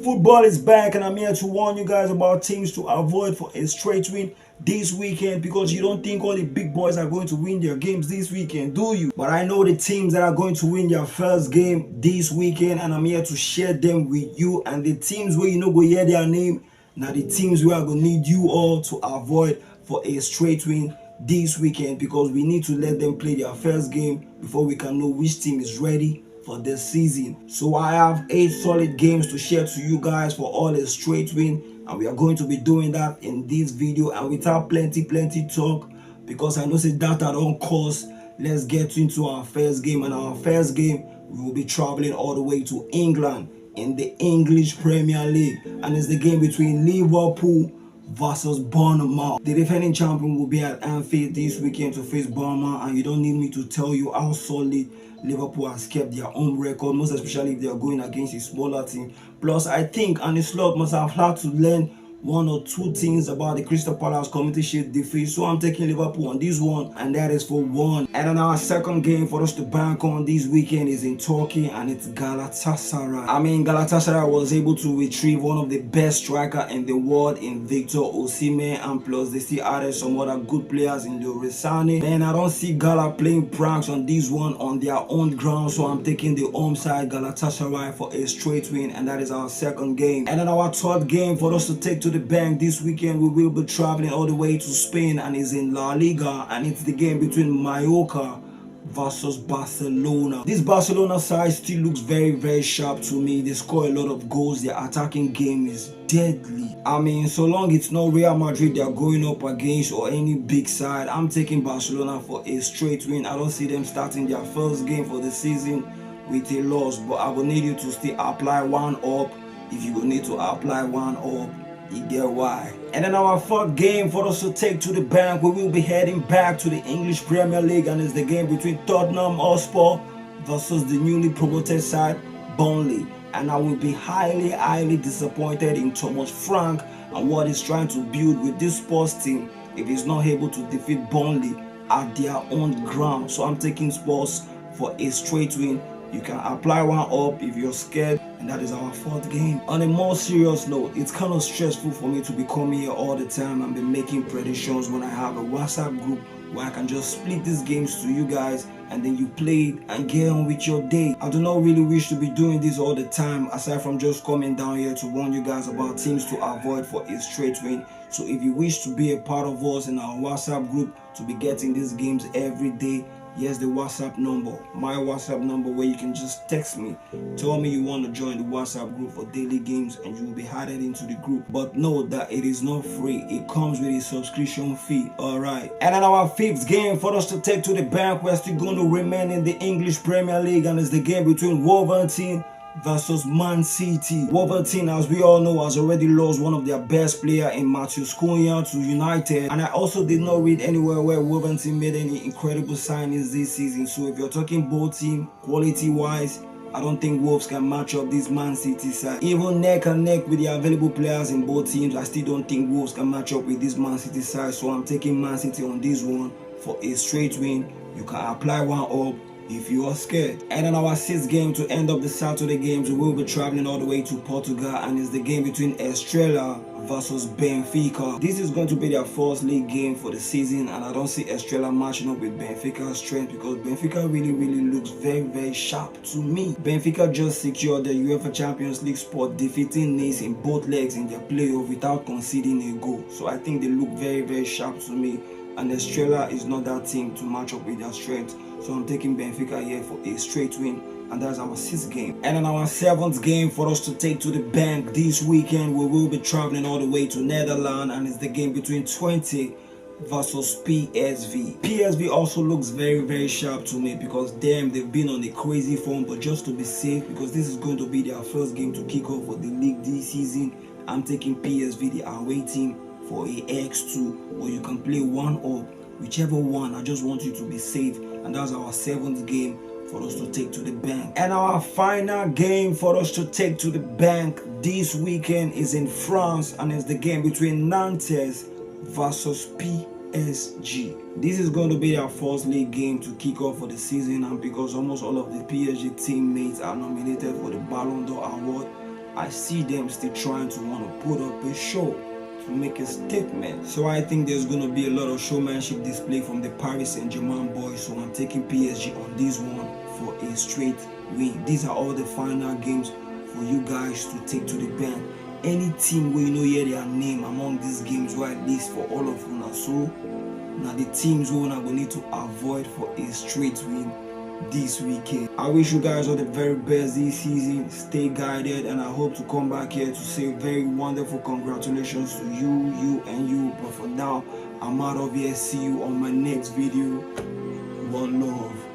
Football is back, and I'm here to warn you guys about teams to avoid for a straight win this weekend, because you don't think all the big boys are going to win their games this weekend, do you? But I know the teams that are going to win their first game this weekend, and I'm here to share them with you. And the teams where you know go hear their name, now the teams where I gonna need you all to avoid for a straight win this weekend, because we need to let them play their first game before we can know which team is ready for this season. So I have 8 solid games to share to you guys for all a straight win, and we are going to be doing that in this video. And without plenty talk, because I know say data don't cost, let's get into our first game. And our first game, we will be traveling all the way to England in the English Premier League, and it's the game between Liverpool versus Bournemouth. The defending champion will be at Anfield this weekend to face Bournemouth, and you don't need me to tell you how solid Liverpool has kept their own record, most especially if they are going against a smaller team. Plus, I think Arne Slot must have had to learn 1 or 2 things about the Crystal Palace Community Shield defeat. So I'm taking Liverpool on this one, and that is for 1. And then our second game for us to bank on this weekend is in Turkey, and it's Galatasaray. I mean, Galatasaray was able to retrieve one of the best striker in the world in Victor Osimhen, and plus they still added some other good players in Lorisane. Man, I don't see Gala playing pranks on this one on their own ground, so I'm taking the home side Galatasaray for a straight win, and that is our second game. And then our third game for us to take to the bank this weekend, we will be traveling all the way to Spain, and is in La Liga, and it's the game between Mallorca versus Barcelona. This Barcelona side still looks very sharp to me. They score a lot of goals. Their attacking game is deadly. I mean, so long it's not Real Madrid they are going up against or any big side, I'm taking Barcelona for a straight win. I don't see them starting their first game for the season with a loss, but I will need you to still apply 1 up. If you will need to apply 1 up, you get why. And then our fourth game for us to take to the bank, we will be heading back to the English Premier League, and it's the game between Tottenham Hotspur versus the newly promoted side Burnley. And I will be highly disappointed in Thomas Frank and what he's trying to build with this Spurs team if he's not able to defeat Burnley at their own ground. So I'm taking Spurs for a straight win. You can apply 1 up if you're scared, and that is our fourth game. On a more serious note, it's kind of stressful for me to be coming here all the time and be making predictions when I have a WhatsApp group where I can just split these games to you guys, and then you play it and get on with your day. I do not really wish to be doing this all the time, aside from just coming down here to warn you guys about teams to avoid for a straight win. So if you wish to be a part of us in our WhatsApp group to be getting these games every day, here's the WhatsApp number, my WhatsApp number, where you can just text me. Tell me you want to join the WhatsApp group for daily games, and you will be added into the group. But know that it is not free. It comes with a subscription fee. Alright. And then our 5th game for us to take to the bank, we're still going to remain in the English Premier League, and it's the game between Wolverhampton versus Man City. Wolverhampton, as we all know, has already lost one of their best player in Matthew Cunha to United, and I also did not read anywhere where Wolverhampton made any incredible signings this season. So if you're talking both team quality wise, I don't think Wolves can match up this Man City side. Even neck and neck with the available players in both teams, I still don't think Wolves can match up with this Man City side. So I'm taking Man City on this one for a straight win. You can apply 1 up if you are scared. And then our 6th game to end up the Saturday games, we will be traveling all the way to Portugal, and it's the game between Estrela versus Benfica. This is going to be their first league game for the season, and I don't see Estrela matching up with Benfica's strength, because Benfica really looks very sharp to me. Benfica just secured the UEFA Champions League spot, defeating Nice in both legs in their playoff without conceding a goal. So I think they look very sharp to me, and Estrela is not that team to match up with their strength. So I'm taking Benfica here for a straight win, and that's our 6th game. And then our 7th game for us to take to the bank this weekend, we will be traveling all the way to Netherlands, and it's the game between Twente versus PSV. PSV also looks very sharp to me, because they've been on a crazy form, but just to be safe, because this is going to be their first game to kick off for the league this season, I'm taking PSV, the away team, for a X2, or you can play 1 up, whichever one. I just want you to be safe, and that's our 7th game for us to take to the bank. And our final game for us to take to the bank this weekend is in France, and it's the game between Nantes versus PSG. This is going to be our first league game to kick off for the season, and because almost all of the PSG teammates are nominated for the Ballon d'Or award, I see them still trying to want to put up a show, to make a statement. So I think there's going to be a lot of showmanship display from the Paris Saint-Germain boys. So I'm taking PSG on this one for a straight win. These are all the final games for you guys to take to the bank. Any team where you know hear their name among these games, or at least for all of you, so now the teams who are going to need to avoid for a straight win this weekend. I wish you guys all the very best this season. Stay guided, and I hope to come back here to say very wonderful congratulations to you and you. But for now, I'm out of here. See you on my next video. One love.